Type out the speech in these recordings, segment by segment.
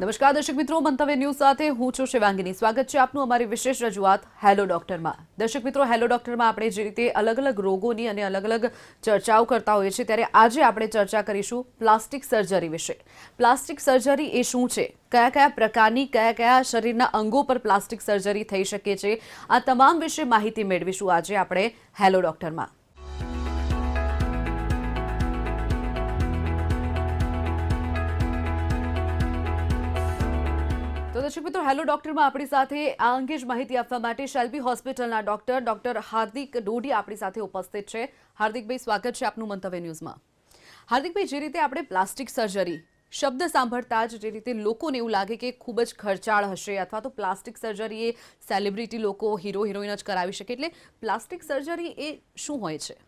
નમસ્કાર દર્શક મિત્રો, મંતવ્ય ન્યૂઝ સાથે હું છું શિવાંગીની. સ્વાગત છે આપનું અમારી વિશેષ રજૂઆત હેલો ડોક્ટરમાં. દર્શક મિત્રો, હેલો ડોક્ટરમાં આપણે જે રીતે અલગ અલગ રોગોની અને અલગ અલગ ચર્ચાઓ કરતા હોઈએ છીએ, ત્યારે આજે આપણે ચર્ચા કરીશું પ્લાસ્ટિક સર્જરી વિશે. પ્લાસ્ટિક સર્જરી એ શું છે, કયા કયા પ્રકારની, કયા કયા શરીરના અંગો પર પ્લાસ્ટિક સર્જરી થઈ શકે છે, આ તમામ વિશે માહિતી મેળવીશું આજે આપણે હેલો ડોક્ટરમાં. તો દર્શક મિત્રો, હેલો ડોક્ટરમાં આપણી સાથે આ અંગે જ માહિતી આપવા માટે શેલ્બી હોસ્પિટલના ડોક્ટર હાર્દિક ડોડી આપણી સાથે ઉપસ્થિત છે. હાર્દિકભાઈ, સ્વાગત છે આપનું મંતવ્ય ન્યૂઝમાં. હાર્દિકભાઈ, જે રીતે આપણે પ્લાસ્ટિક સર્જરી શબ્દ સાંભળતા જ જે રીતે લોકોને એવું લાગે કે ખૂબ જ ખર્ચાળ હશે અથવા તો પ્લાસ્ટિક સર્જરી એ સેલિબ્રિટી લોકો, હીરો હિરોઈન જ કરાવી શકે, એટલે પ્લાસ્ટિક સર્જરી એ શું હોય છે?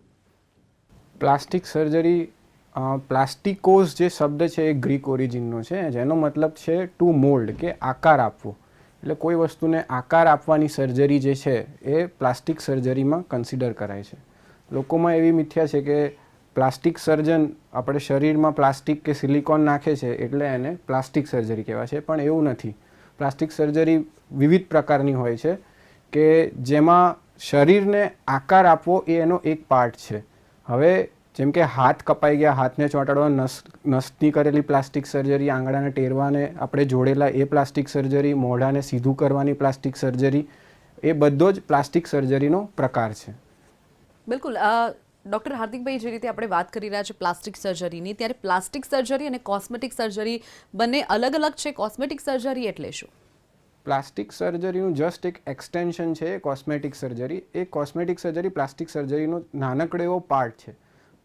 પ્લાસ્ટિક સર્જરી પ્લાસ્ટિકોઝ જે શબ્દ છે એ ગ્રીક ઓરિજિનનો છે, જેનો મતલબ છે ટુ મોલ્ડ, કે આકાર આપવો. એટલે કોઈ વસ્તુને આકાર આપવાની સર્જરી જે છે એ પ્લાસ્ટિક સર્જરીમાં કન્સિડર કરાય છે. લોકોમાં એવી મિથ્યા છે કે પ્લાસ્ટિક સર્જન આપણે શરીરમાં પ્લાસ્ટિક કે સિલિકોન નાખે છે એટલે એને પ્લાસ્ટિક સર્જરી કહેવાય છે, પણ એવું નથી. પ્લાસ્ટિક સર્જરી વિવિધ પ્રકારની હોય છે કે જેમાં શરીરને આકાર આપવો એ એનો એક પાર્ટ છે. હવે જેમ કે હાથ કપાઈ ગયા, હાથને ચોંટાડવા, નસની કરેલી પ્લાસ્ટિક સર્જરી, આંગળાને ટેરવાને આપણે જોડેલા એ પ્લાસ્ટિક સર્જરી, મોઢાને સીધું કરવાની પ્લાસ્ટિક સર્જરી, એ બધો જ પ્લાસ્ટિક સર્જરીનો પ્રકાર છે. બિલકુલ. ડૉક્ટર હાર્દિકભાઈ, જે રીતે આપણે વાત કરી રહ્યા છીએ પ્લાસ્ટિક સર્જરીની, ત્યારે પ્લાસ્ટિક સર્જરી અને કોસ્મેટિક સર્જરી બંને અલગ અલગ છે. કોસ્મેટિક સર્જરી એટલે શું? પ્લાસ્ટિક સર્જરીનું જસ્ટ એક એક્સટેન્શન છે કોસ્મેટિક સર્જરી. એ કોસ્મેટિક સર્જરી પ્લાસ્ટિક સર્જરીનો નાનકડો એવો પાર્ટ છે.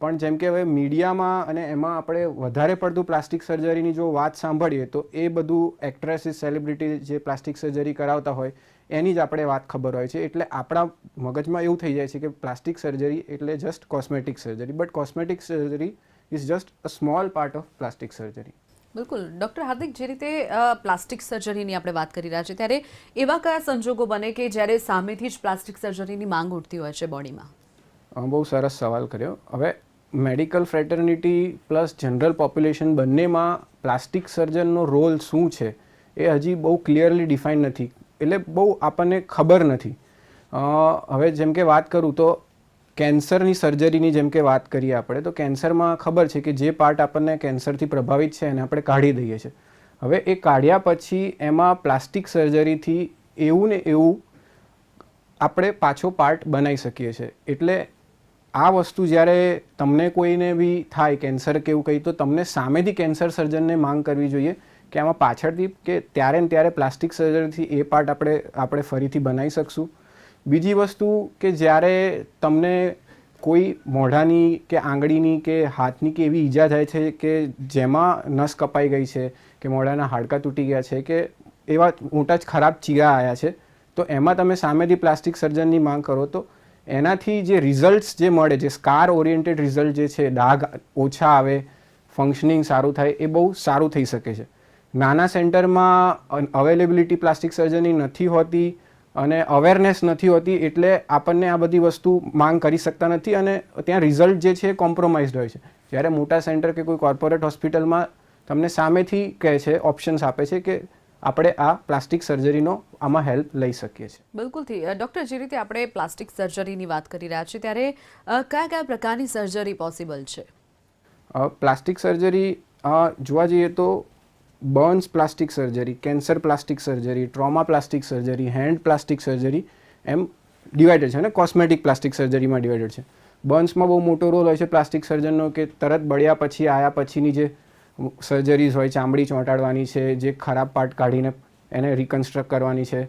પણ જેમ કે હવે મીડિયામાં અને એમાં આપણે વધારે પડતું પ્લાસ્ટિક સર્જરીની જો વાત સાંભળીએ તો એ બધું એક્ટ્રેસીસ, સેલિબ્રિટી જે પ્લાસ્ટિક સર્જરી કરાવતા હોય એની જ આપણે વાત ખબર હોય છે. એટલે આપણા મગજમાં એવું થઈ જાય છે કે પ્લાસ્ટિક સર્જરી એટલે just cosmetic surgery, but cosmetic surgery is just a small part of plastic surgery. બિલકુલ. ડૉક્ટર હાર્દિક, જે રીતે પ્લાસ્ટિક સર્જરીની આપણે વાત કરી રહ્યા છીએ, ત્યારે એવા કયા સંજોગો બને કે જ્યારે સામેથી જ પ્લાસ્ટિક સર્જરીની માંગ ઉઠતી હોય છે બોડીમાં? બહુ સરસ સવાલ કર્યો. હવે medical fraternity plus general population બંનેમાં પ્લાસ્ટિક સર્જનનો રોલ શું છે એ હજી બહુ ક્લિયરલી ડિફાઇન નથી, એટલે બહુ આપણને ખબર નથી. હવે જેમ કે વાત કરું તો કેન્સરની સર્જરીની જેમ કે વાત કરીએ આપણે, તો કેન્સરમાં ખબર છે કે જે પાર્ટ આપણને કેન્સરથી પ્રભાવિત છે એને આપણે કાઢી દઈએ છીએ. હવે એ કાઢ્યા પછી એમાં પ્લાસ્ટિક સર્જરીથી એવું ને એવું આપણે પાછો પાર્ટ બનાવી શકીએ છીએ. એટલે આ વસ્તુ જ્યારે તમને કોઈને બી થાય કેન્સર કે એવું કંઈ, તો તમને સામેથી કેન્સર સર્જનને માંગ કરવી જોઈએ કે આમાં પાછળથી કે ત્યારે ને ત્યારે પ્લાસ્ટિક સર્જરીથી એ પાર્ટ આપણે ફરીથી બનાવી શકશું. બીજી વસ્તુ કે જ્યારે તમને કોઈ મોઢાની કે આંગળીની કે હાથની કે એવી ઈજા થાય છે કે જેમાં નસ કપાઈ ગઈ છે કે મોઢાના હાડકાં તૂટી ગયા છે કે એવા મોટા જ ખરાબ ચીરા આવ્યા છે, તો એમાં તમે સામેથી પ્લાસ્ટિક સર્જનની માંગ કરો તો એનાથી જે રિઝલ્ટ્સ જે મળે, જે સ્કાર ઓરિએન્ટેડ રિઝલ્ટ જે છે, ડાઘ ઓછા આવે, ફંક્શનિંગ સારું થાય, એ બહુ સારું થઈ શકે છે. નાના સેન્ટરમાં અવેલેબિલિટી પ્લાસ્ટિક સર્જનની નથી હોતી અને અવેરનેસ નથી હોતી, એટલે આપણને આ બધી વસ્તુ માંગ કરી શકતા નથી અને ત્યાં રિઝલ્ટ જે છે એ કોમ્પ્રોમાઇઝડ હોય છે. જ્યારે મોટા સેન્ટર કે કોઈ કોર્પોરેટ હોસ્પિટલમાં તમને સામેથી કહે છે, ઓપ્શન્સ આપે છે કે આપણે આ પ્લાસ્ટિક સર્જરીનો આમાં હેલ્પ લઈ શકીએ છીએ. બિલકુલથી. ડૉક્ટર, જે રીતે આપણે પ્લાસ્ટિક સર્જરીની વાત કરી રહ્યા છીએ, ત્યારે કયા કયા પ્રકારની સર્જરી પોસિબલ છે? પ્લાસ્ટિક સર્જરી જોવા જઈએ તો burns plastic surgery, cancer plastic surgery, trauma plastic surgery, hand plastic surgery, એમ ડિવાઇડેડ છે અને કોસ્મેટિક પ્લાસ્ટિક સર્જરીમાં ડિવાઇડેડ છે. બર્ન્સમાં બહુ મોટો રોલ હોય છે પ્લાસ્ટિક સર્જનનો, કે તરત બળ્યા પછી આવ્યા પછીની જે સર્જરીઝ હોય, ચામડી ચોંટાડવાની છે, જે ખરાબ પાર્ટ કાઢીને એને રિકન્સ્ટ્રક્ટ કરવાની છે.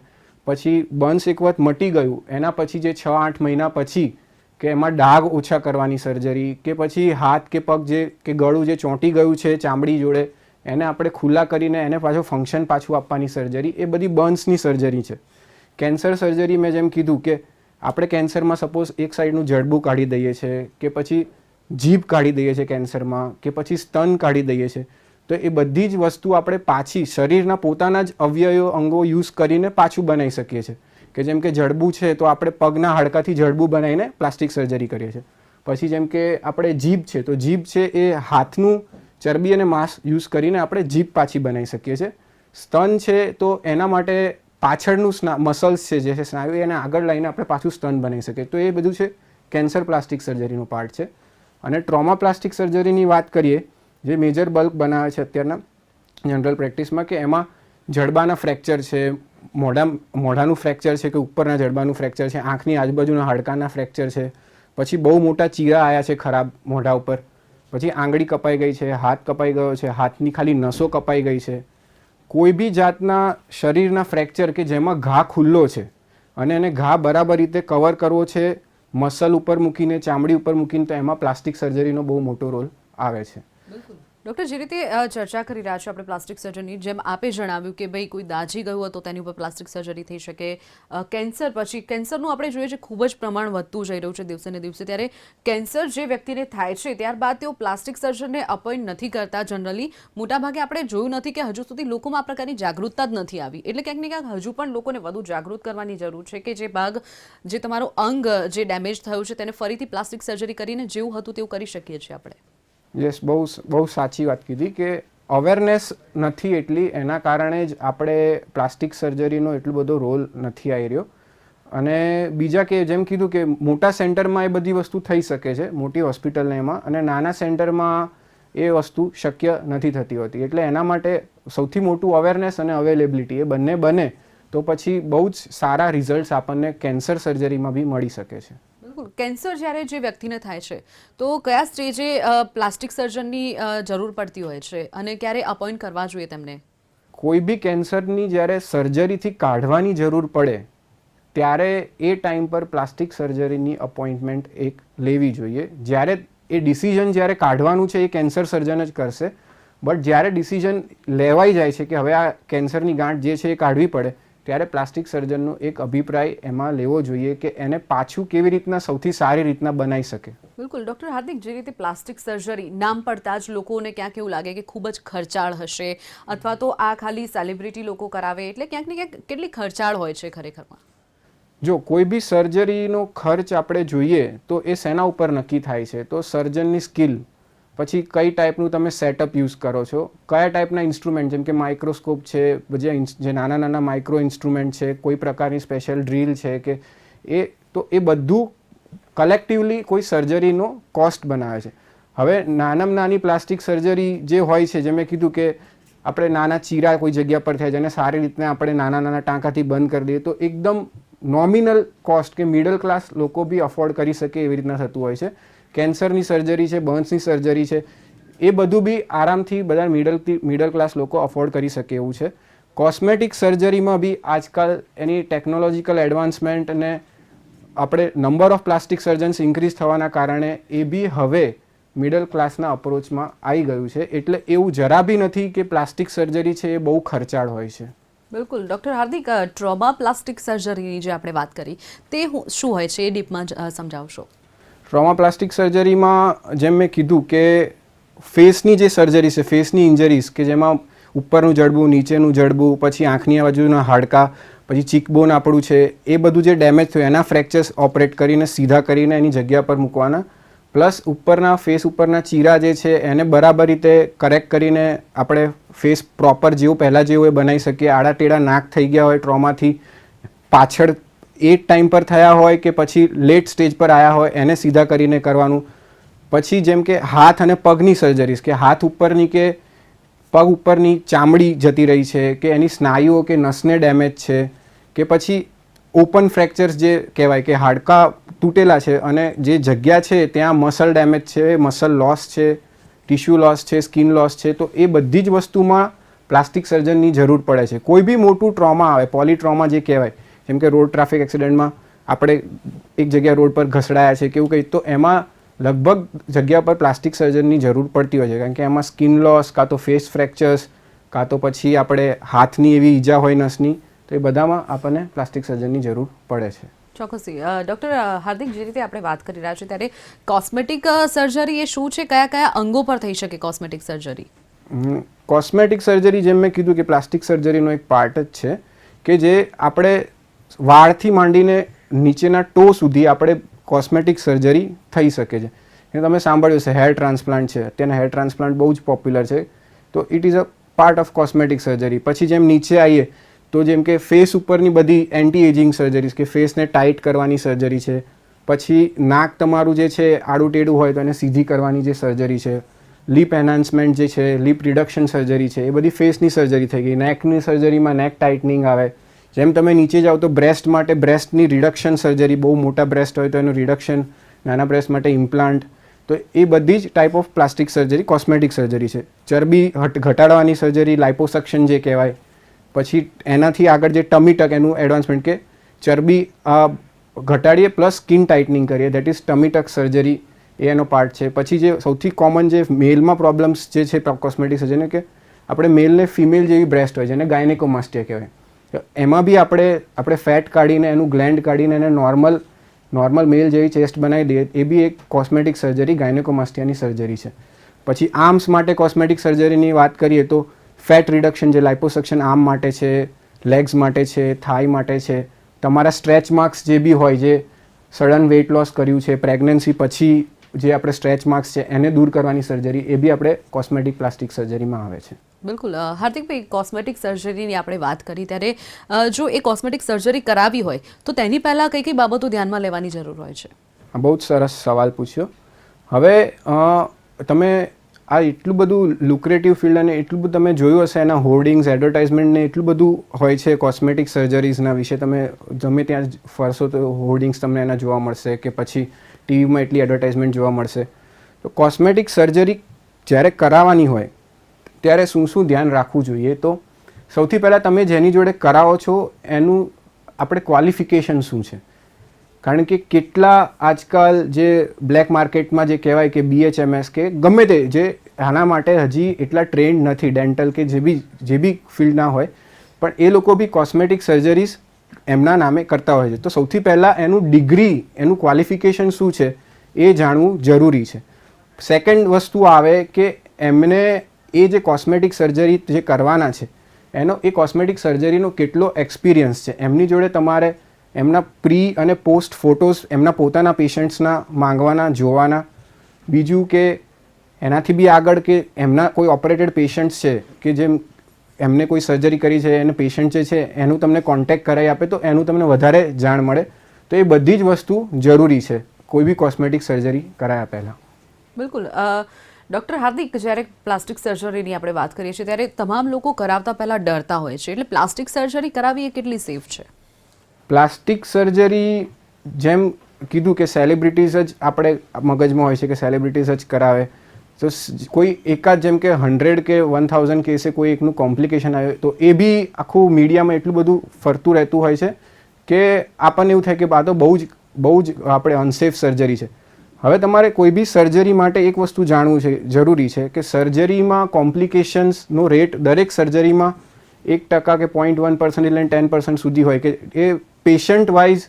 પછી બર્ન્સ એક વખત મટી ગયું એના પછી જે 6-8 મહિના પછી કે એમાં ડાઘ ઓછા કરવાની સર્જરી, કે પછી હાથ કે પગ જે કે ગળું જે ચોંટી ગયું છે ચામડી જોડે એને આપણે ખુલ્લા કરીને એને પાછું ફંક્શન પાછું આપવાની સર્જરી, એ બધી બર્ન્સની સર્જરી છે. કેન્સર સર્જરી મેં જેમ કીધું કે આપણે કેન્સરમાં સપોઝ એક સાઈડનું જડબું કાઢી દઈએ છીએ, કે પછી જીભ કાઢી દઈએ છીએ કેન્સરમાં, કે પછી સ્તન કાઢી દઈએ છીએ, તો એ બધી જ વસ્તુ આપણે પાછી શરીરના પોતાના જ અવયવો, અંગો યુઝ કરીને પાછું બનાવી શકીએ છીએ. કે જેમ કે જડબું છે તો આપણે પગના હાડકાથી જડબું બનાવીને પ્લાસ્ટિક સર્જરી કરીએ છીએ. પછી જેમ કે આપણે જીભ છે તો જીભ છે એ હાથનું ચરબી અને માંસ યુઝ કરીને આપણે જીભ પાછી બનાવી શકીએ છીએ. સ્તન છે તો એના માટે પાછળનું મસલ્સ છે જે છે સ્નાયુ એને આગળ લઈને આપણે પાછું સ્તન બનાવી શકીએ. તો એ બધું છે કેન્સર પ્લાસ્ટિક સર્જરીનો પાર્ટ છે. અને ટ્રોમા પ્લાસ્ટિક સર્જરીની વાત કરીએ, જે મેજર બલ્ક બનાવે છે અત્યારના જનરલ પ્રેક્ટિસમાં, કે એમાં જડબાના ફ્રેક્ચર છે, મોઢાનું ફ્રેક્ચર છે, કે ઉપરના જડબાનું ફ્રેક્ચર છે, આંખની આજુબાજુના હાડકાના ફ્રેક્ચર છે, પછી બહુ મોટા ચીરા આવ્યા છે ખરાબ મોઢા ઉપર, પછી આંગળી કપાઈ ગઈ છે, હાથ કપાઈ ગયો છે, હાથની ખાલી નસો કપાઈ ગઈ છે, કોઈ બી જાતના શરીરના ફ્રેક્ચર કે જેમાં ઘા ખુલ્લો છે અને એને ઘા બરાબર રીતે કવર કરવો છે મસલ ઉપર મૂકીને, ચામડી ઉપર મૂકીને, તો એમાં પ્લાસ્ટિક સર્જરીનો બહુ મોટો રોલ આવે છે. બિલકુલ ડૉક્ટર, જે રીતે ચર્ચા કરી રહ્યા છો આપણે પ્લાસ્ટિક સર્જરીની, જેમ આપે જણાવ્યું કે ભાઈ કોઈ દાઝી ગયું હતું તેની ઉપર પ્લાસ્ટિક સર્જરી થઈ શકે, કેન્સર, પછી કેન્સરનું આપણે જોઈએ છે ખૂબ જ પ્રમાણ વધતું જઈ રહ્યું છે દિવસે ને દિવસે, ત્યારે કેન્સર જે વ્યક્તિને થાય છે ત્યારબાદ તેઓ પ્લાસ્ટિક સર્જનને અપોઇન્ટ નથી કરતા. જનરલી મોટાભાગે આપણે જોયું નથી કે હજુ સુધી લોકોમાં આ પ્રકારની જાગૃતતા જ નથી આવી. એટલે ક્યાંક ને ક્યાંક હજુ પણ લોકોને વધુ જાગૃત કરવાની જરૂર છે કે જે ભાગ, જે તમારો અંગ જે ડેમેજ થયું છે તેને ફરીથી પ્લાસ્ટિક સર્જરી કરીને જેવું હતું તેવું કરી શકીએ છીએ આપણે. યસ, બહુ સાચી વાત કીધી કે અવેરનેસ નથી એટલી, એના કારણે જ આપણે પ્લાસ્ટિક સર્જરીનો એટલો બધો રોલ નથી આવી રહ્યો. અને બીજા કે જેમ કીધું કે મોટા સેન્ટરમાં એ બધી વસ્તુ થઈ શકે છે, મોટી હોસ્પિટલને એમાં, અને નાના સેન્ટરમાં એ વસ્તુ શક્ય નથી થતી હોતી. એટલે એના માટે સૌથી મોટું અવેરનેસ અને અવેલેબિલિટી, એ બંને બને તો પછી બહુ જ સારા રિઝલ્ટ્સ આપણને કેન્સર સર્જરીમાં બી મળી શકે છે. બિલકુલ. કેન્સર જ્યારે જે વ્યક્તિને થાય છે તો કયા સ્ટેજે પ્લાસ્ટિક સર્જનની જરૂર પડતી હોય છે અને ક્યારે અપોઇન્ટ કરવા જોઈએ તેમને? કોઈ બી કેન્સરની જ્યારે સર્જરીથી કાઢવાની જરૂર પડે ત્યારે એ ટાઈમ પર પ્લાસ્ટિક સર્જરીની અપોઇન્ટમેન્ટ એક લેવી જોઈએ. જ્યારે એ ડિસિઝન જ્યારે કાઢવાનું છે એ કેન્સર સર્જન જ કરશે, બટ જ્યારે ડિસિઝન લેવાઈ જાય છે કે હવે આ કેન્સરની ગાંઠ જે છે એ કાઢવી પડે, ત્યારે પ્લાસ્ટિક સર્જનનો એક અભિપ્રાય એમાં લેવો જોઈએ કે એને પાછું કેવી રીતના સૌથી સારી રીતના બનાવી શકે. બિલકુલ. ડૉક્ટર હાર્દિક, જે રીતે પ્લાસ્ટિક સર્જરી નામ પડતા જ લોકોને ક્યાંક એવું લાગે કે ખૂબ જ ખર્ચાળ હશે, અથવા તો આ ખાલી સેલિબ્રિટી લોકો કરાવે, એટલે ક્યાંક ને ક્યાંક કેટલી ખર્ચાળ હોય છે ખરેખરમાં? જો કોઈ બી સર્જરીનો ખર્ચ આપણે જોઈએ તો એ શેના ઉપર નક્કી થાય છે? તો સર્જનની સ્કિલ, પછી કઈ ટાઈપનું તમે સેટઅપ યુઝ કરો છો, કયા ટાઈપના ઇન્સ્ટ્રુમેન્ટ, જેમ કે માઇક્રોસ્કોપ છે, જે નાના નાના માઇક્રો ઇન્સ્ટ્રુમેન્ટ છે, કોઈ પ્રકારની સ્પેશિયલ ડ્રીલ છે, કે એ બધું કલેક્ટિવલી કોઈ સર્જરીનો કોસ્ટ બનાવે છે. હવે નાનામાં નાની પ્લાસ્ટિક સર્જરી જે હોય છે, જે મેં કીધું કે આપણે નાના ચીરા કોઈ જગ્યા પર થાય, જેને સારી રીતના આપણે નાના નાના ટાંકાથી બંધ કરી દઈએ, તો એકદમ નોમિનલ કોસ્ટ, કે મિડલ ક્લાસ લોકો બી અફોર્ડ કરી શકે એવી રીતના થતું હોય છે. કેન્સરની સર્જરી છે, બર્ન્સની સર્જરી છે, એ બધું બી આરામથી બધા મિડલ ક્લાસ લોકો અફોર્ડ કરી શકે એવું છે. કોસ્મેટિક સર્જરીમાં બી આજકાલ એની ટેકનોલોજીકલ એડવાન્સમેન્ટ અને આપણે number of plastic surgeons increase થવાના કારણે એ બી હવે મિડલ ક્લાસના અપ્રોચમાં આવી ગયું છે. એટલે એવું જરા બી નથી કે પ્લાસ્ટિક સર્જરી છે એ બહુ ખર્ચાળ હોય છે. બિલકુલ. ડૉક્ટર હાર્દિક, ટ્રોમા પ્લાસ્ટિક સર્જરીની જે આપણે વાત કરી તે શું હોય છે એ ડીપમાં સમજાવશો? ટ્રોમા પ્લાસ્ટિક સર્જરીમાં જેમ મેં કીધું કે ફેસની જે સર્જરી છે, ફેસની ઇન્જરીઝ, કે જેમાં ઉપરનું જડબું, નીચેનું જડબું, પછી આંખની બાજુના હાડકાં, પછી ચીકબોન આપણું છે, એ બધું જે ડેમેજ થયું એના ફ્રેક્ચર્સ ઓપરેટ કરીને સીધા કરીને એની જગ્યા પર મૂકવાના, પ્લસ ઉપરના ફેસ ઉપરના ચીરા જે છે એને બરાબર રીતે કરેક્ટ કરીને આપણે ફેસ પ્રોપર જેવું પહેલાં જેવું એ બનાવી શકીએ. આડા ટેડા નાક થઈ ગયા હોય ટ્રોમાથી, પાછળ એ ટાઈમ પર થયા હોય કે પછી લેટ સ્ટેજ પર આવ્યા હોય, એને સીધા કરીને કરવાનું. પછી જેમ કે હાથ અને પગની સર્જરીઝ, કે હાથ ઉપરની કે પગ ઉપરની ચામડી જતી રહી છે, કે એની સ્નાયુઓ કે નસને ડેમેજ છે, કે પછી ઓપન ફ્રેક્ચર્સ જે કહેવાય કે હાડકાં તૂટેલા છે અને જે જગ્યા છે ત્યાં મસલ ડેમેજ છે, મસલ લોસ છે, ટિશ્યુ લોસ છે, સ્કિન લોસ છે, તો એ બધી જ વસ્તુમાં પ્લાસ્ટિક સર્જનની જરૂર પડે છે. કોઈ બી મોટું ટ્રોમા આવે, પોલીટ્રોમા જે કહેવાય, જેમ કે રોડ ટ્રાફિક એક્સિડન્ટમાં આપણે એક જગ્યા રોડ પર ઘસડાયા છે કે એવું કંઈ, તો એમાં લગભગ જગ્યા પર પ્લાસ્ટિક સર્જનની જરૂર પડતી હોય છે, કારણ કે એમાં સ્કિન લોસ, કાં તો ફેસ ફ્રેક્ચર્સ, કાં તો પછી આપણે હાથની એવી ઈજા હોય નસની, તો એ બધામાં આપણને પ્લાસ્ટિક સર્જનની જરૂર પડે છે. ચોક્કસથી. ડૉક્ટર હાર્દિક, જે રીતે આપણે વાત કરી રહ્યા છીએ ત્યારે કોસ્મેટિક સર્જરી એ શું છે, કયા કયા અંગો પર થઈ શકે કોસ્મેટિક સર્જરી? કોસ્મેટિક સર્જરી જેમ મેં કીધું કે પ્લાસ્ટિક સર્જરીનો એક પાર્ટ જ છે, કે જે આપણે વાળથી માંડીને નીચેના ટો સુધી આપણે કોસ્મેટિક સર્જરી થઈ શકે છે. એ તમે સાંભળ્યું છે હેર ટ્રાન્સપ્લાન્ટ છે, અત્યારના હેર ટ્રાન્સપ્લાન્ટ બહુ જ પોપ્યુલર છે. તો it is a part of cosmetic surgery. પછી જેમ નીચે આવીએ તો જેમ કે ફેસ ઉપરની બધી એન્ટી એજિંગ સર્જરીઝ, કે ફેસને ટાઈટ કરવાની સર્જરી છે. પછી નાક તમારું જે છે આડું ટેડું હોય તો એને સીધી કરવાની જે સર્જરી છે. લિપ એન્હાન્સમેન્ટ જે છે, લિપ રિડક્શન સર્જરી છે, એ બધી ફેસની સર્જરી થઈ ગઈ. નેકની સર્જરીમાં નેક ટાઇટનિંગ આવે. જેમ તમે નીચે જાઓ તો બ્રેસ્ટ માટે બ્રેસ્ટની રિડક્શન સર્જરી, બહુ મોટા બ્રેસ્ટ હોય તો એનું રિડક્શન, નાના બ્રેસ્ટ માટે ઇમ્પ્લાન્ટ. તો એ બધી જ type of plastic surgery cosmetic surgery છે. ચરબી ઘટાડવાની સર્જરી લાઇપોસક્શન જે કહેવાય. પછી એનાથી આગળ જે ટમી ટક, એનું એડવાન્સમેન્ટ કે ચરબી ઘટાડીએ પ્લસ સ્કિન ટાઇટનિંગ કરીએ, that is tummy tuck surgery, એ એનો પાર્ટ છે. પછી જે સૌથી કોમન જે મેલમાં પ્રોબ્લેમ્સ જે છે કોસ્મેટિક સર્જરી, કે આપણે મેલને ફિમેલ જેવી બ્રેસ્ટ હોય છે એને ગાયનેકોમાસ્ટિયા કહેવાય. એમાં બી આપણે ફેટ કાઢીને એનું ગ્લેન્ડ કાઢીને એને નોર્મલ મેલ જેવી ચેસ્ટ બનાવી દઈએ, એ બી એક કોસ્મેટિક સર્જરી ગાયનેકોમાસ્ટિયાની સર્જરી છે. પછી આર્મ્સ માટે કોસ્મેટિક સર્જરીની વાત કરીએ તો ફેટ રિડક્શન જે લાઇપોસક્શન આર્મ માટે છે, લેગ્સ માટે છે, થાઈ માટે છે. તમારા સ્ટ્રેચ માર્ક્સ જે બી હોય, જે સડન વેઇટ લોસ કર્યું છે, પ્રેગ્નન્સી પછી જે આપણે સ્ટ્રેચ માર્ક્સ છે એને દૂર કરવાની સર્જરી, એ બી આપણે કોસ્મેટિક પ્લાસ્ટિક સર્જરીમાં આવે છે. બિલકુલ. હાર્દિકભાઈ, કોસ્મેટિક સર્જરીની આપણે વાત કરી ત્યારે જો એ કોસ્મેટિક સર્જરી કરાવી હોય તો તેની પહેલાં કઈ કઈ બાબતો ધ્યાનમાં લેવાની જરૂર હોય છે? બહુ જ સરસ સવાલ પૂછ્યો. હવે તમે આ એટલું બધું લુક્રેટિવ ફિલ્ડ અને એટલું બધું તમે જોયું હશે, એના હોર્ડિંગ્સ, એડવર્ટાઇઝમેન્ટ ને એટલું બધું હોય છે કોસ્મેટિક સર્જરીઝના વિશે. તમે ગમે ત્યાં ફરશો તો હોર્ડિંગ્સ તમને એના જોવા મળશે, કે પછી ટીવીમાં એટલી એડવર્ટાઇઝમેન્ટ જોવા મળશે. તો કોસ્મેટિક સર્જરી જ્યારે કરાવવાની હોય ત્યારે શું ધ્યાન રાખવું જોઈએ? તો સૌથી પહેલાં તમે જેની જોડે કરાવો છો એનું આપણે ક્વોલિફિકેશન શું છે. કારણ કે કેટલા આજકાલ જે બ્લેક માર્કેટમાં જે કહેવાય કે BHMS કે ગમે તે, જે આના માટે હજી એટલા ટ્રેન્ડ નથી, ડેન્ટલ કે જે બી ફિલ્ડના હોય, પણ એ લોકો બી કોસ્મેટિક સર્જરીઝ એમના નામે કરતા હોય છે. તો સૌથી પહેલાં એનું ડિગ્રી, એનું ક્વોલિફિકેશન શું છે એ જાણવું જરૂરી છે. સેકન્ડ વસ્તુ આવે કે એમને એ જે કોસ્મેટિક સર્જરી જે કરવાના છે એનો એ કોસ્મેટિક સર્જરીનો કેટલો એક્સપિરિયન્સ છે. એમની જોડે તમારે એમના પ્રી અને પોસ્ટ ફોટોઝ એમના પોતાના પેશન્ટ્સના માંગવાના, જોવાના. બીજું કે એનાથી બી આગળ કે એમના કોઈ ઓપરેટેડ પેશન્ટ્સ છે કે જેમ એમને કોઈ સર્જરી કરી છે, એને પેશન્ટ જે છે એનું તમને કોન્ટેક્ટ કરાવી આપે તો એનું તમને વધારે જાણ મળે. તો એ બધી જ વસ્તુ જરૂરી છે કોઈ બી કોસ્મેટિક સર્જરી કરાયા પહેલાં. બિલકુલ. ડૉક્ટર હાર્દિક, જ્યારે પ્લાસ્ટિક સર્જરીની આપણે વાત કરીએ છીએ ત્યારે તમામ લોકો કરાવતા પહેલાં ડરતા હોય છે, એટલે પ્લાસ્ટિક સર્જરી કરાવવી એ કેટલી સેફ છે? પ્લાસ્ટિક સર્જરી જેમ કીધું કે સેલિબ્રિટીઝ જ આપણે મગજમાં હોય છે કે સેલિબ્રિટીઝ જ કરાવે. તો કોઈ એકાદ જેમ કે 100 કે 1000 કેસે કોઈ એકનું કોમ્પ્લિકેશન આવે તો એ બી આખું મીડિયામાં એટલું બધું ફરતું રહેતું હોય છે કે આપણને એવું થાય કે આ તો બહુ જ આપણે અનસેફ સર્જરી છે. હવે તમારે કોઈ બી સર્જરી માટે એક વસ્તુ જાણવું છે, જરૂરી છે કે સર્જરીમાં કોમ્પ્લિકેશન્સનો રેટ દરેક સર્જરીમાં 1% કે 0.1% લઈને 10% સુધી હોય, કે એ પેશન્ટ વાઇઝ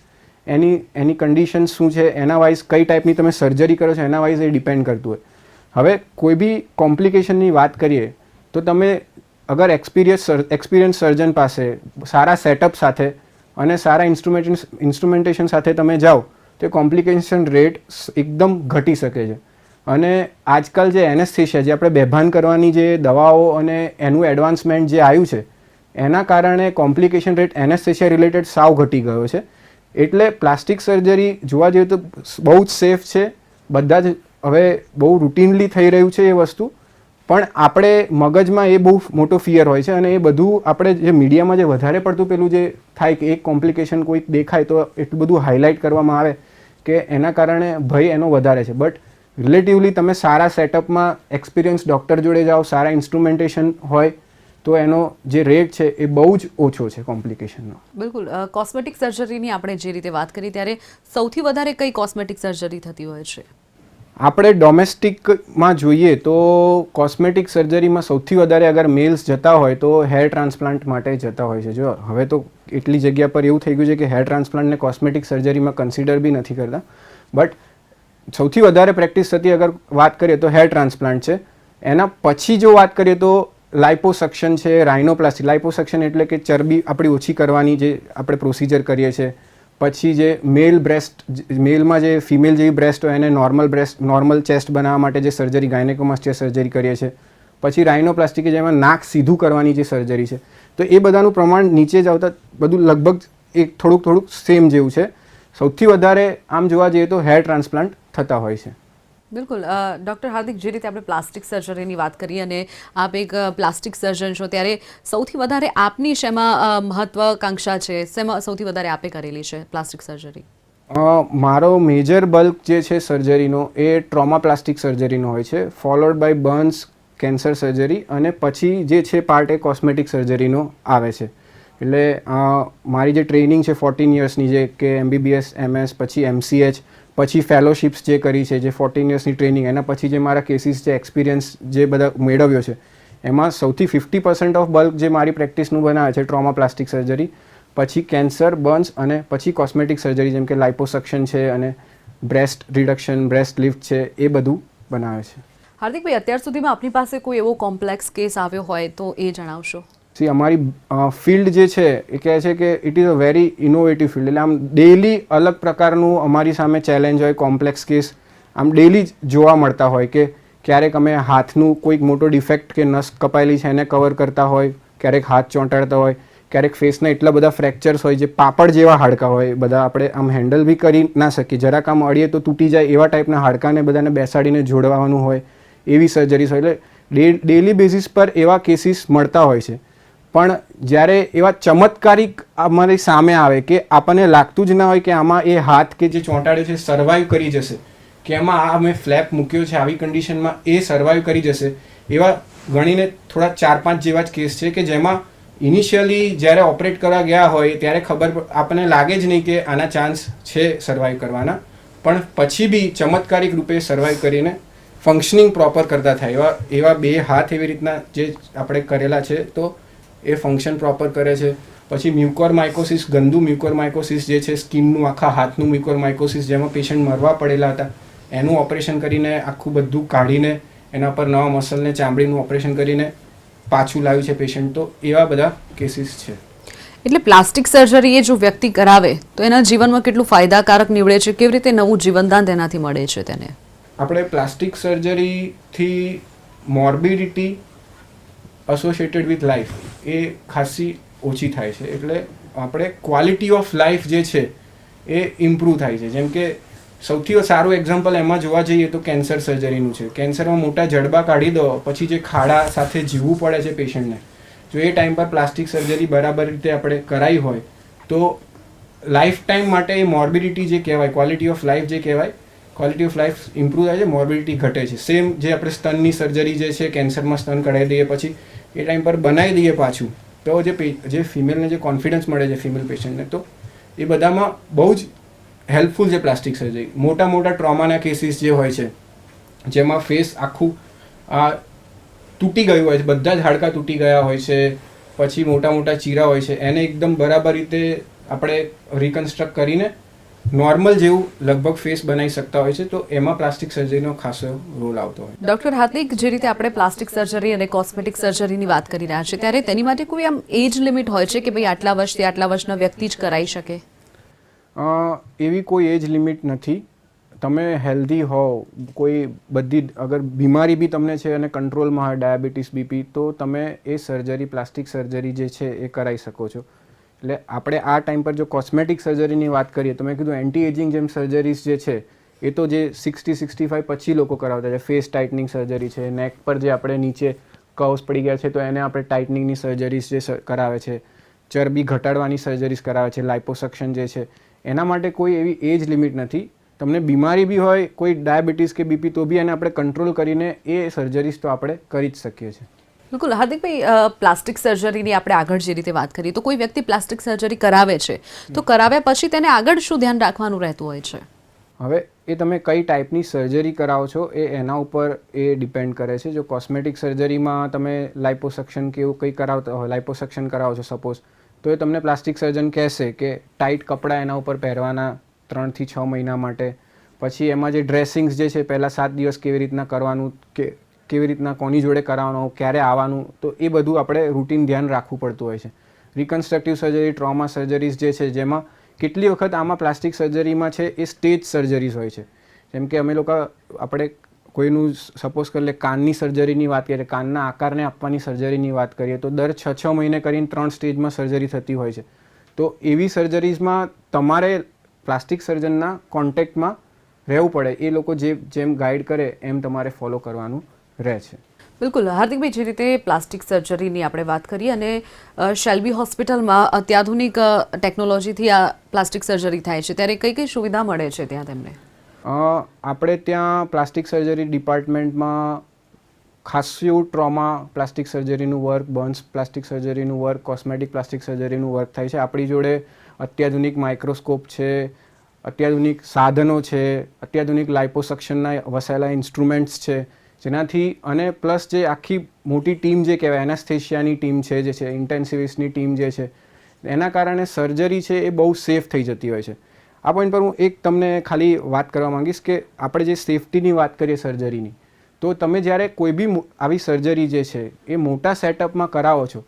એની કન્ડિશન શું છે, એના વાઇઝ કઈ ટાઈપની તમે સર્જરી કરો છો એના વાઇઝ એ ડિપેન્ડ કરતું હોય. હવે કોઈ બી કોમ્પ્લિકેશનની વાત કરીએ તો તમે અગર એક્સપિરિયન્સ સર્જન પાસે સારા સેટઅપ સાથે અને સારા ઇન્સ્ટ્રુમેન્ટેશન સાથે તમે જાઓ તો કોમ્પ્લિકેશન રેટ એકદમ ઘટી શકે છે. અને આજકાલ જે એનેસ્થેશિયા, જે આપણે બેભાન કરવાની જે દવાઓ અને એનું એડવાન્સમેન્ટ જે આવ્યું છે એના કારણે કોમ્પ્લિકેશન રેટ એનેસ્થેશિયા રિલેટેડ સાવ ઘટી ગયો છે. એટલે પ્લાસ્ટિક સર્જરી જોવા જઈએ તો બહુ જ સેફ છે. બધા જ હવે બહુ રૂટીનલી થઈ રહ્યું છે એ વસ્તુ, પણ આપણે મગજમાં એ બહુ મોટો ફિયર હોય છે અને એ બધું આપણે જે મીડિયામાં જે વધારે પડતું પેલું જે થાય કે એક કોમ્પ્લિકેશન કોઈક દેખાય તો એટલું બધું હાઇલાઇટ કરવામાં આવે કે એના કારણે ભય એનો વધારે છે. બટ રિલેટિવલી તમે સારા સેટઅપમાં એક્સપિરિયન્સ ડૉક્ટર જોડે જાઓ, સારા ઇન્સ્ટ્રુમેન્ટેશન હોય તો એનો જે રેટ છે એ બહુ જ ઓછો છે કોમ્પ્લિકેશનનો. બિલકુલ. કોસ્મેટિક સર્જરીની આપણે જે રીતે વાત કરી ત્યારે સૌથી વધારે કઈ કોસ્મેટિક સર્જરી થતી હોય છે? આપણે ડોમેસ્ટિકમાં જોઈએ તો કોસ્મેટિક સર્જરીમાં સૌથી વધારે અગર મેલ્સ જતા હોય તો હેર ટ્રાન્સપ્લાન્ટ માટે જતા હોય છે. જો હવે તો એટલી જગ્યા પર એવું થઈ ગયું છે કે હેર ટ્રાન્સપ્લાન્ટને કોસ્મેટિક સર્જરીમાં કન્સિડર બી નથી કરતા. બટ સૌથી વધારે પ્રેક્ટિસ થતી અગર વાત કરીએ તો હેર ટ્રાન્સપ્લાન્ટ છે. એના પછી જો વાત કરીએ તો લાઇપોસક્શન છે, રાઇનોપ્લાસ્ટી. લાઇપોસક્શન એટલે કે ચરબી આપણી ઓછી કરવાની જે આપણે પ્રોસિજર કરીએ છીએ. પછી જે મેલમાં જે ફિમેલ જેવી બ્રેસ્ટ હોય એને નોર્મલ ચેસ્ટ બનાવવા માટે જે સર્જરી ગાયનેકોમાસ્ટિયા સર્જરી કરીએ છીએ. પછી રાઇનોપ્લાસ્ટી કે જેમાં નાક સીધું કરવાની જે સર્જરી છે. તો એ બધાનું પ્રમાણ નીચે જ આવતા બધું લગભગ એક થોડુંક સેમ જેવું છે. સૌથી વધારે આમ જોવા જઈએ તો હેર ટ્રાન્સપ્લાન્ટ થતા હોય છે. બિલકુલ ડૉક્ટર હાર્દિક, જે રીતે આપણે પ્લાસ્ટિક સર્જરીની વાત કરીએ અને આપ એક પ્લાસ્ટિક સર્જન છો, ત્યારે સૌથી વધારે આપની શેમાં મહત્વાકાંક્ષા છે, શેમાં સૌથી વધારે આપે કરેલી છે પ્લાસ્ટિક સર્જરી? મારો મેજર બલ્ક જે છે સર્જરીનો એ ટ્રોમા પ્લાસ્ટિક સર્જરીનો હોય છે, followed by burns, cancer surgery, અને પછી જે છે પાર્ટ એ કોસ્મેટિક સર્જરીનો આવે છે. એટલે મારી જે ટ્રેનિંગ છે 14 યર્સની, જે કે MBBS, MS, પછી MCH, પછી ફેલોશિપ્સ જે કરી છે, જે 14 યર્સની ટ્રેનિંગ, એના પછી જે મારા કેસીસ છે, એક્સપિરિયન્સ જે બધા મેળવ્યો છે, એમાં સૌથી 50% ઓફ બલ્ક જે મારી પ્રેક્ટિસનું બનાવે છે ટ્રોમા પ્લાસ્ટિક સર્જરી, પછી કેન્સર, બર્ન્સ, અને પછી કોસ્મેટિક સર્જરી જેમ કે લાઇપોસક્શન છે અને બ્રેસ્ટ રિડક્શન, બ્રેસ્ટ લિફ્ટ છે, એ બધું બનાવે છે. હાર્દિકભાઈ, અત્યાર સુધીમાં આપની પાસે કોઈ એવો કોમ્પ્લેક્સ કેસ આવ્યો હોય તો એ જણાવશો. અમારી ફિલ્ડ જે છે એ કહે છે કે it is a very innovative field. એટલે આમ ડેઇલી અલગ પ્રકારનું અમારી સામે ચેલેન્જ હોય, કોમ્પ્લેક્સ કેસ આમ ડેઇલી જ જોવા મળતા હોય. કે ક્યારેક અમે હાથનું કોઈક મોટો ડિફેક્ટ કે નસ કપાયેલી છે એને કવર કરતા હોય, ક્યારેક હાથ ચોંટાડતા હોય, ક્યારેક ફેસના એટલા બધા ફ્રેક્ચર્સ હોય જે પાપડ જેવા હાડકા હોય, બધા આપણે આમ હેન્ડલ બી કરી ના શકીએ, જરાક આમ અડીએ તો તૂટી જાય એવા ટાઈપના હાડકાને બધાને બેસાડીને જોડવાનું હોય, એવી સર્જરીસ હોય. એટલે ડેઇલી બેઝિસ પર એવા કેસીસ મળતા હોય છે. પણ જ્યારે એવા ચમત્કારિક અમારી સામે આવે કે આપણને લાગતું જ ના હોય કે આમાં એ હાથ કે જે ચોંટાડ્યો છે સર્વાઈવ કરી જશે, કે એમાં આ અમે ફ્લેપ મૂક્યો છે આવી કન્ડિશનમાં એ સર્વાઈવ કરી જશે, એવા ગણીને થોડા 4-5 જેવા જ કેસ છે કે જેમાં ઇનિશિયલી જ્યારે ઓપરેટ કરવા ગયા હોય ત્યારે આપણને લાગે જ નહીં કે આના ચાન્સ છે સર્વાઈવ કરવાના, પણ પછી બી ચમત્કારિક રૂપે સર્વાઈવ કરીને ફંક્શનિંગ પ્રોપર કરતા થાય. એવા 2 હાથ એવી રીતના જે આપણે કરેલા છે તો એ ફંક્શન પ્રોપર કરે છે. પછી મ્યુકોરમાઇકોસિસ, ગંદુ મ્યુકોરમાઇકોસિસ જે છે, સ્કિનનું આખા હાથનું મ્યુકોરમાઇકોસિસ જેમાં પેશન્ટ મરવા પડેલા હતા, એનું ઓપરેશન કરીને આખું બધું કાઢીને એના પર નવા મસલને ચામડીનું ઓપરેશન કરીને પાછું લાવ્યું છે પેશન્ટ. તો એવા બધા કેસીસ છે. એટલે પ્લાસ્ટિક સર્જરી એ જો વ્યક્તિ કરાવે તો એના જીવનમાં કેટલું ફાયદાકારક નીવડે છે, કેવી રીતે નવું જીવનદાન તેનાથી મળે છે તેને? આપણે પ્લાસ્ટિક સર્જરીથી મોર્બિડિટી એસોસિએટેડ વિથ લાઈફ એ ખાસી ઓછી થાય છે. એટલે આપણે ક્વોલિટી ઓફ લાઈફ જે છે એ ઇમ્પ્રૂવ થાય છે. જેમ કે સૌથી સારું એક્ઝામ્પલ એમાં જોવા જઈએ તો કેન્સર સર્જરીનું છે. કેન્સરમાં મોટા જડબા કાઢી દો પછી જે ખાડા સાથે જીવવું પડે છે પેશન્ટને, જો એ ટાઈમ પર પ્લાસ્ટિક સર્જરી બરાબર રીતે આપણે કરાવી હોય તો લાઈફ ટાઈમ માટે એ મોર્બિડિટી જે કહેવાય, ક્વોલિટી ઓફ લાઈફ જે કહેવાય, ક્વોલિટી ઓફ લાઈફ ઇમ્પ્રૂવ થાય છે, મોર્બિડિટી ઘટે છે. સેમ જે આપણે સ્તનની સર્જરી જે છે, કેન્સરમાં સ્તન કઢાવી દઈએ પછી એ ટાઈમ પર બનાવી દઈએ પાછું, તો જે ફિમેલને જે કોન્ફિડન્સ મળે છે ફિમેલ પેશન્ટને, તો એ બધામાં બહુ જ હેલ્પફુલ છે પ્લાસ્ટિક સર્જરી. મોટા મોટા ટ્રોમાના કેસીસ જે હોય છે જેમાં ફેસ આખું તૂટી ગયું હોય છે, બધા જ હાડકાં તૂટી ગયા હોય છે, પછી મોટા મોટા ચીરા હોય છે, એને એકદમ બરાબર રીતે આપણે રિકન્સ્ટ્રક્ટ કરીને નોર્મલ જેવું લગભગ ફેસ બનાવી શકતા હોય છે. તો એમાં પ્લાસ્ટિક સર્જરીનો ખાસો રોલ આવતો હોય. ડૉક્ટર હાર્દિક, જે રીતે આપણે પ્લાસ્ટિક સર્જરી અને કોસ્મેટિક સર્જરીની વાત કરી રહ્યા છીએ, ત્યારે તેની માટે કોઈ આમ એજ લિમિટ હોય છે કે ભાઈ આટલા વર્ષથી આટલા વર્ષના વ્યક્તિ જ કરાવી શકે? એવી કોઈ એજ લિમિટ નથી. તમે હેલ્ધી હોવ, કોઈ બધી અગર બીમારી બી તમને છે અને કંટ્રોલમાં હોય, ડાયાબિટીસ, બીપી, તો તમે એ સર્જરી, પ્લાસ્ટિક સર્જરી જે છે એ કરાવી શકો છો. એટલે આપણે આ ટાઈમ પર જો કોસ્મેટિક સર્જરીની વાત કરીએ તો મેં કીધું એન્ટી એજિંગ જેમ સર્જરીઝ જે છે એ તો જે 60-65 પછી લોકો કરાવતા છે. ફેસ ટાઇટનિંગ સર્જરી છે, નેક પર જે આપણે નીચે કર્વ્સ પડી ગયા છે તો એને આપણે ટાઇટનિંગની સર્જરીઝ જે કરાવે છે, ચરબી ઘટાડવાની સર્જરીઝ કરાવે છે, લાઇપોસક્શન જે છે, એના માટે કોઈ એવી એજ લિમિટ નથી. તમને બીમારી બી હોય, કોઈ ડાયાબિટીસ કે બીપી, તો બી એને આપણે કંટ્રોલ કરીને એ સર્જરીઝ તો આપણે કરી જ શકીએ છીએ. બિલકુલ. હાર્દિકભાઈ, પ્લાસ્ટિક સર્જરીની આપણે આગળ જે રીતે વાત કરીએ તો કોઈ વ્યક્તિ પ્લાસ્ટિક સર્જરી કરાવે છે તો કરાવ્યા પછી તેને આગળ શું ધ્યાન રાખવાનું રહેતું હોય છે? હવે એ તમે કઈ ટાઈપની સર્જરી કરાવો છો એ એના ઉપર એ ડિપેન્ડ કરે છે. જો કોસ્મેટિક સર્જરીમાં તમે લાઇપોસક્શન કે એવું કંઈ કરાવતા હોય, લાઇપોસક્શન કરાવો છો સપોઝ, તો એ તમને પ્લાસ્ટિક સર્જન કહેશે કે ટાઈટ કપડાં એના ઉપર પહેરવાના 3 થી 6 મહિના માટે. પછી એમાં જે ડ્રેસિંગ્સ જે છે પહેલાં 7 દિવસ કેવી રીતના કરવાનું, કે કેવી રીતના કોની જોડે કરાવવાનું, ક્યારે આવવાનું, તો એ બધું આપણે રૂટીન ધ્યાન રાખવું પડતું હોય છે. રિકન્સ્ટ્રક્ટિવ સર્જરી, ટ્રોમા સર્જરીઝ જે છે જેમાં કેટલી વખત આમાં પ્લાસ્ટિક સર્જરીમાં છે એ સ્ટેજ સર્જરીઝ હોય છે. જેમ કે અમે લોકો આપણે કોઈનું સપોઝ કરી લે કાનની સર્જરીની વાત કરીએ, કાનના આકારને આપવાની સર્જરીની વાત કરીએ તો દર 6 મહિને કરીને 3 સ્ટેજમાં સર્જરી થતી હોય છે. તો એવી સર્જરીઝમાં તમારે પ્લાસ્ટિક સર્જનના કોન્ટેક્ટમાં રહેવું પડે. એ લોકો જેમ ગાઈડ કરે એમ તમારે ફોલો કરવાનું રહે છે. બિલકુલ હાર્દિકભાઈ, જે રીતે પ્લાસ્ટિક સર્જરીની આપણે વાત કરી અને શેલ્બી હોસ્પિટલમાં અત્યાધુનિક ટેકનોલોજીથી આ પ્લાસ્ટિક સર્જરી થાય છે, ત્યારે કઈ કઈ સુવિધા મળે છે ત્યાં તેમને? આપણે ત્યાં પ્લાસ્ટિક સર્જરી ડિપાર્ટમેન્ટમાં ખાસ્યું ટ્રોમા પ્લાસ્ટિક સર્જરીનું વર્ક, બર્ન્સ પ્લાસ્ટિક સર્જરીનું વર્ક, કોસ્મેટિક પ્લાસ્ટિક સર્જરીનું વર્ક થાય છે. આપણી જોડે અત્યાધુનિક માઇક્રોસ્કોપ છે, અત્યાધુનિક સાધનો છે, અત્યાધુનિક લાઇપોસક્શનના વસાયેલા ઇન્સ્ટ્રુમેન્ટ્સ છે, જેનાથી અને પ્લસ જે આખી મોટી ટીમ જે કહેવાય એનેસ્થેશિયાની ટીમ છે, જે છે ઇન્ટેન્સિવિસ્ટની ટીમ જે છે, એના કારણે સર્જરી છે એ બહુ સેફ થઈ જતી હોય છે. આ પોઈન્ટ પર હું એક તમને ખાલી વાત કરવા માંગીશ કે આપણે જે સેફટીની વાત કરીએ સર્જરીની, તો તમે જ્યારે કોઈ બી આવી સર્જરી જે છે એ મોટા સેટઅપમાં કરાવો છો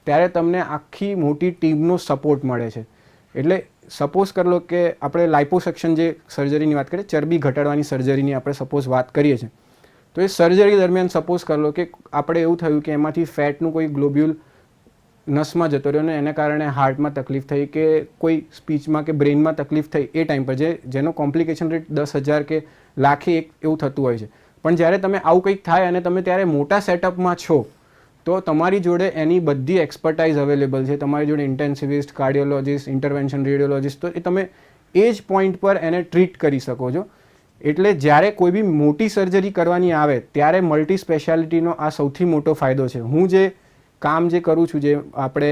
ત્યારે તમને આખી મોટી ટીમનો સપોર્ટ મળે છે. એટલે સપોઝ કરી લો કે આપણે લાઇપોસક્શન જે સર્જરીની વાત કરીએ, ચરબી ઘટાડવાની સર્જરીની આપણે સપોઝ વાત કરીએ છીએ, તો એ સર્જરી દરમિયાન સપોઝ કરી લો કે આપણે એવું થયું કે એમાંથી ફેટનું કોઈ ગ્લોબ્યુલ નસમાં જતો રહ્યો ને એને કારણે હાર્ટમાં તકલીફ થઈ કે કોઈ સ્પીચમાં કે બ્રેઇનમાં તકલીફ થઈ એ ટાઈમ પર જેનો કોમ્પ્લિકેશન રેટ 10,000 કે લાખે એક એવું થતું હોય છે. પણ જ્યારે તમે આવું કંઈક થાય અને તમે ત્યારે મોટા સેટઅપમાં છો તો તમારી જોડે એની બધી એક્સપર્ટાઇઝ અવેલેબલ છે. તમારી જોડે ઇન્ટેન્સિવિસ્ટ, કાર્ડિયોલોજિસ્ટ, ઇન્ટરવેન્શન રેડિયોલોજિસ્ટ, તો એ તમે એ જ પોઈન્ટ પર એને ટ્રીટ કરી શકો છો. એટલે જ્યારે કોઈ બી મોટી સર્જરી કરવાની આવે ત્યારે મલ્ટી સ્પેશિયાલિટીનો આ સૌથી મોટો ફાયદો છે. હું જે કામ જે કરું છું, જે આપણે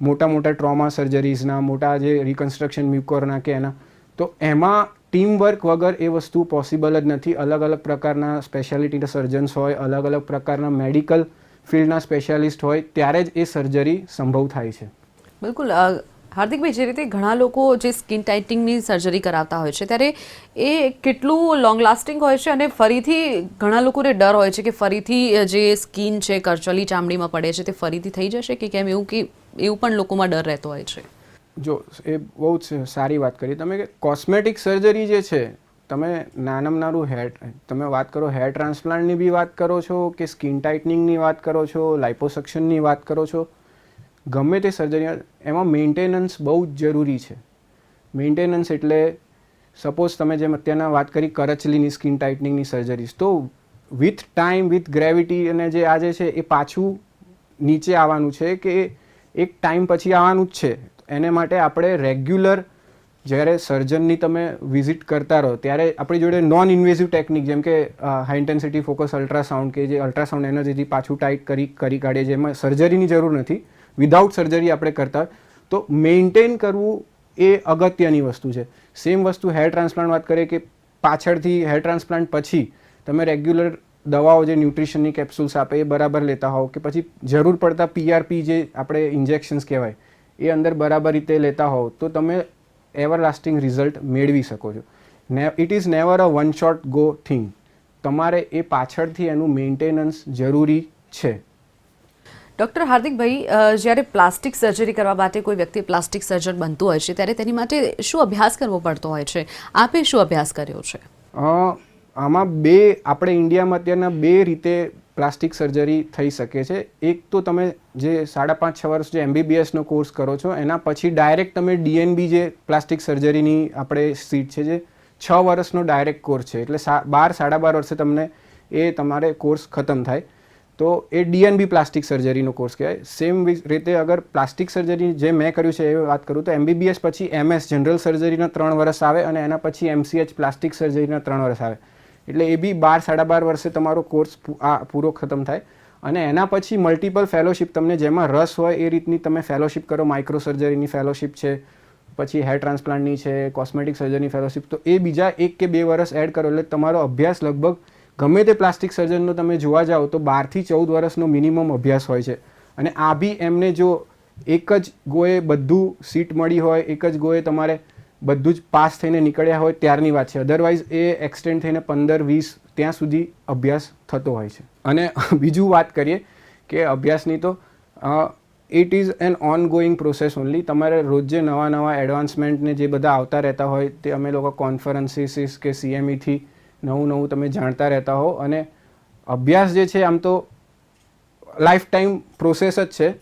મોટા ટ્રોમા સર્જરીઝના, મોટા જે રિકન્સ્ટ્રક્શન મ્યુકોરના કે એના, તો એમાં ટીમ વર્ક વગર એ વસ્તુ પોસિબલ જ નથી. અલગ અલગ પ્રકારના સ્પેશિયાલિટીના સર્જન્સ હોય, અલગ અલગ પ્રકારના મેડિકલ ફિલ્ડના સ્પેશિયાલિસ્ટ હોય, ત્યારે જ એ સર્જરી સંભવ થાય છે. બિલકુલ હાર્દિકભાઈ, જે રીતે ઘણા લોકો જે સ્કિન ટાઇટનિંગની સર્જરી કરાવતા હોય છે ત્યારે એ કેટલું લોંગ લાસ્ટિંગ હોય છે અને ફરીથી ઘણા લોકોને ડર હોય છે કે ફરીથી જે સ્કિન છે, કરચલી ચામડીમાં પડે છે, તે ફરીથી થઈ જશે કે કેમ, એવું પણ લોકોમાં ડર રહેતો હોય છે. જો એ બહુ જ સારી વાત કરી તમે કે કોસ્મેટિક સર્જરી જે છે, તમે નાનામાં નાનું તમે વાત કરો હેર ટ્રાન્સપ્લાન્ટની બી વાત કરો છો કે સ્કિન ટાઇટનિંગની વાત કરો છો, લાઇપોસક્શનની વાત કરો છો, ગમે તે સર્જરી એમાં મેન્ટેનન્સ બહુ જ જરૂરી છે. મેન્ટેનન્સ એટલે સપોઝ તમે જેમ અત્યારના વાત કરી કરચલીની સ્કિન ટાઇટનિંગની સર્જરીઝ, તો વિથ ટાઈમ, વિથ ગ્રેવિટી અને જે આ જે છે એ પાછું નીચે આવવાનું છે કે એક ટાઈમ પછી આવવાનું જ છે. એને માટે આપણે રેગ્યુલર જ્યારે સર્જનની તમે વિઝિટ કરતા રહો ત્યારે આપણી જોડે નોન ઇન્વેઝિવ ટેકનિક જેમ કે હાઈ ઇન્ટેન્સિટી ફોકસ અલ્ટ્રાસાઉન્ડ કે જે અલ્ટ્રાસાઉન્ડ એનર્જીથી પાછું ટાઈટ કરી કાઢીએ, જેમાં સર્જરીની જરૂર નથી, વિધાઉટ સર્જરી આપણે કરતા, તો મેન્ટેન કરવું એ અગત્યની વસ્તુ છે. સેમ વસ્તુ હેર ટ્રાન્સપ્લાન્ટ વાત કરીએ કે પાછળથી હેર ટ્રાન્સપ્લાન્ટ પછી તમે રેગ્યુલર દવાઓ જે ન્યુટ્રિશનની કેપ્સ્યુલ્સ આપે એ બરાબર લેતા હોવ કે પછી જરૂર પડતા PRP જે આપણે ઇન્જેક્શન્સ કહેવાય એ અંદર બરાબર રીતે લેતા હોવ તો તમે એવરલાસ્ટિંગ રિઝલ્ટ મેળવી શકો છો. It is never a one shot go thing. તમારે એ પાછળથી એનું મેન્ટેનન્સ જરૂરી છે. ડૉક્ટર હાર્દિકભાઈ, જ્યારે પ્લાસ્ટિક સર્જરી કરવા માટે કોઈ વ્યક્તિ પ્લાસ્ટિક સર્જન બનતું હોય છે ત્યારે તેની માટે શું અભ્યાસ કરવો પડતો હોય છે? આપે શું અભ્યાસ કર્યો છે? આમાં આપણે ઇન્ડિયામાં અત્યારના 2 રીતે પ્લાસ્ટિક સર્જરી થઈ શકે છે. એક તો તમે જે 5.5-6 વર્ષ જે MBBSનો કોર્સ કરો છો એના પછી ડાયરેક્ટ તમે DNB જે પ્લાસ્ટિક સર્જરીની આપણે સીટ છે જે 6 વર્ષનો ડાયરેક્ટ કોર્સ છે, એટલે 12-12.5 વર્ષે તમને એ તમારે કોર્સ ખતમ થાય, તો એ DNB પ્લાસ્ટિક સર્જરીનો કોર્સ કહેવાય. સેમ રીતે અગર પ્લાસ્ટિક સર્જરી જે મેં કર્યું છે એ વાત કરું તો MBBS પછી MS જનરલ સર્જરીના 3 વર્ષ આવે અને એના પછી MCH પ્લાસ્ટિક સર્જરીના 3 વર્ષ આવે, એટલે એ બી 12-12.5 વર્ષે તમારો કોર્સ પૂરો ખતમ થાય. અને એના પછી મલ્ટિપલ ફેલોશિપ, તમને જેમાં રસ હોય એ રીતની તમે ફેલોશિપ કરો. માઇક્રો સર્જરીની ફેલોશિપ છે, પછી હેર ટ્રાન્સપ્લાન્ટની છે, કોસ્મેટિક સર્જરીની ફેલોશિપ, તો એ બીજા 1 કે 2 વર્ષ એડ કરો એટલે તમારો અભ્યાસ લગભગ ગમે તે પ્લાસ્ટિક સર્જનનો તમે જોવા જાઓ તો 12 થી 14 વર્ષનો મિનિમમ અભ્યાસ હોય છે. અને આ બી એમને જો એક જ ગોએ બધું સીટ મળી હોય, એક જ ગોએ તમારે બધું જ પાસ થઈને નીકળ્યા હોય ત્યારની વાત છે. અધરવાઇઝ એ એક્સટેન્ડ થઈને 15-20 ત્યાં સુધી અભ્યાસ થતો હોય છે. અને બીજું વાત કરીએ કે અભ્યાસની, તો it is an on going process only. તમારે રોજ જે નવા એડવાન્સમેન્ટને જે બધા આવતા રહેતા હોય તે અમે લોકો કોન્ફરન્સીસ કે CMEથી નવું નવું તમે જાણતા રહેતા હો. અને અભ્યાસ જે છે આમ તો લાઈફ ટાઈમ પ્રોસેસ જ છે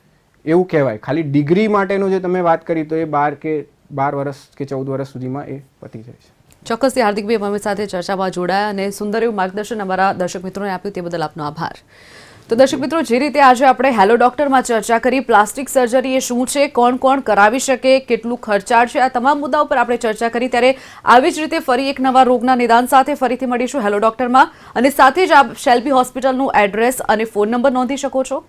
એવું કહેવાય. ખાલી ડિગ્રી માટેનું જે તમે વાત કરી તો એ 12 વર્ષ કે 14 વર્ષ સુધીમાં એ પતી જાય છે. ચોક્કસથી હાર્દિકભાઈ અમારી સાથે ચર્ચામાં જોડાયા અને સુંદર એવું માર્ગદર્શન અમારા દર્શક મિત્રોને આપ્યું તે બદલ આપનો આભાર. તો દર્શક મિત્રો, જે રીતે આજે આપણે હેલો ડોક્ટરમાં ચર્ચા કરી, પ્લાસ્ટિક સર્જરી એ શું છે, કોણ કોણ કરાવી શકે, કેટલું ખર્ચાળ છે, આ તમામ મુદ્દાઓ પર આપણે ચર્ચા કરી. ત્યારે આવી જ રીતે ફરી એક નવા રોગના નિદાન સાથે ફરીથી મળીશું હેલો ડોક્ટરમાં. અને સાથે જ આપ શેલ્બી હોસ્પિટલનું એડ્રેસ અને ફોન નંબર નોંધી શકો છો.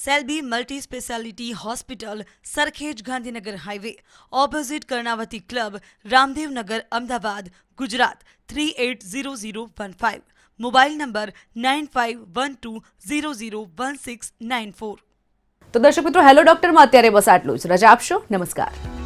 Shalby multi speciality hospital, Sarkhej Gandhinagar highway, opposite Karnavati club, Ramdevnagar, Ahmedabad, Gujarat 380015. Mobile number 9512001694. તો દર્શક મિત્રો, હેલો ડોક્ટરમાં અત્યારે બસ આટલું જ. રજા આપશો. નમસ્કાર.